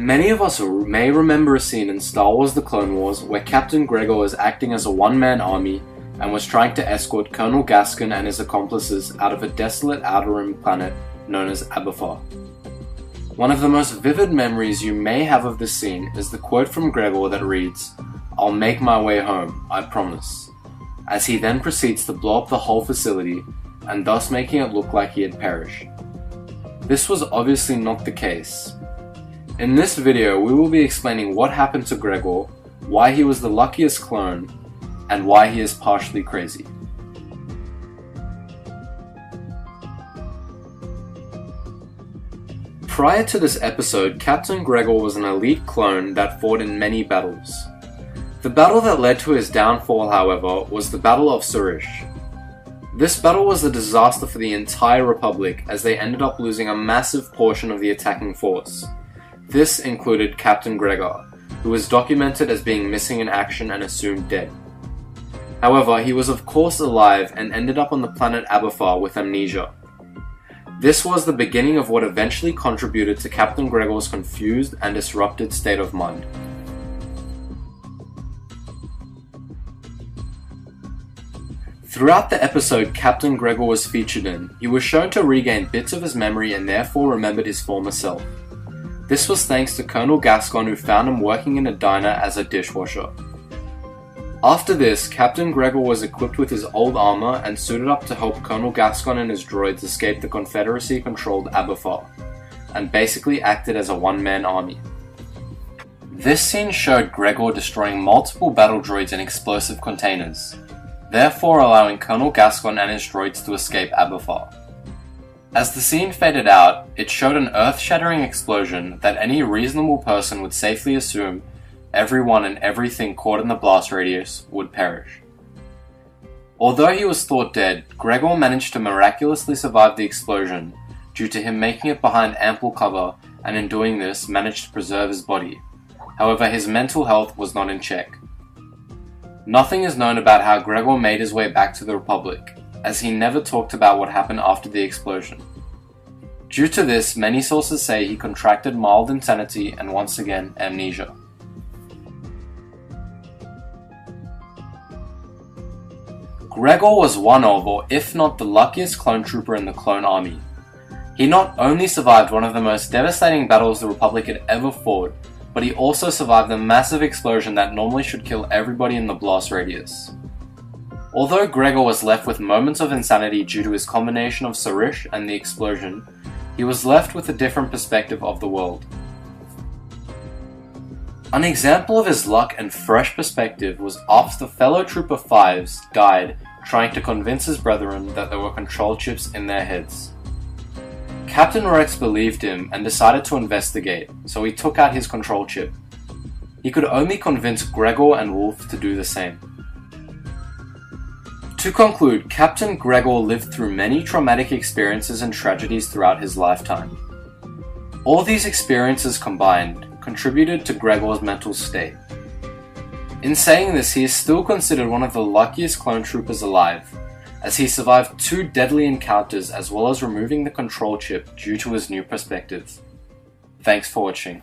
Many of us may remember a scene in Star Wars The Clone Wars where Captain Gregor was acting as a one-man army and was trying to escort Colonel Gaskin and his accomplices out of a desolate outer rim planet known as Aberfar. One of the most vivid memories you may have of this scene is the quote from Gregor that reads, "I'll make my way home, I promise," as he then proceeds to blow up the whole facility and thus making it look like he had perished. This was obviously not the case. In this video, we will be explaining what happened to Gregor, why he was the luckiest clone, and why he is partially crazy. Prior to this episode, Captain Gregor was an elite clone that fought in many battles. The battle that led to his downfall, however, was the Battle of Surish. This battle was a disaster for the entire Republic, as they ended up losing a massive portion of the attacking force. This included Captain Gregor, who was documented as being missing in action and assumed dead. However, he was of course alive and ended up on the planet Aberfar with amnesia. This was the beginning of what eventually contributed to Captain Gregor's confused and disrupted state of mind. Throughout the episode Captain Gregor was featured in, he was shown to regain bits of his memory and therefore remembered his former self. This was thanks to Colonel Gaskin, who found him working in a diner as a dishwasher. After this, Captain Gregor was equipped with his old armor and suited up to help Colonel Gaskin and his droids escape the Confederacy-controlled Aberfar, and basically acted as a one-man army. This scene showed Gregor destroying multiple battle droids in explosive containers, therefore allowing Colonel Gaskin and his droids to escape Aberfar. As the scene faded out, it showed an earth-shattering explosion that any reasonable person would safely assume everyone and everything caught in the blast radius would perish. Although he was thought dead, Gregor managed to miraculously survive the explosion due to him making it behind ample cover, and in doing this managed to preserve his body. However, his mental health was not in check. Nothing is known about how Gregor made his way back to the Republic, as he never talked about what happened after the explosion. Due to this, many sources say he contracted mild insanity and once again amnesia. Gregor was one of, or if not the luckiest clone trooper in the clone army. He not only survived one of the most devastating battles the Republic had ever fought, but he also survived a massive explosion that normally should kill everybody in the blast radius. Although Gregor was left with moments of insanity due to his combination of Surish and the explosion, he was left with a different perspective of the world. An example of his luck and fresh perspective was after fellow Trooper Fives died trying to convince his brethren that there were control chips in their heads. Captain Rex believed him and decided to investigate, so he took out his control chip. He could only convince Gregor and Wolf to do the same. To conclude, Captain Gregor lived through many traumatic experiences and tragedies throughout his lifetime. All these experiences combined contributed to Gregor's mental state. In saying this, he is still considered one of the luckiest clone troopers alive, as he survived 2 deadly encounters as well as removing the control chip due to his new perspective. Thanks for watching.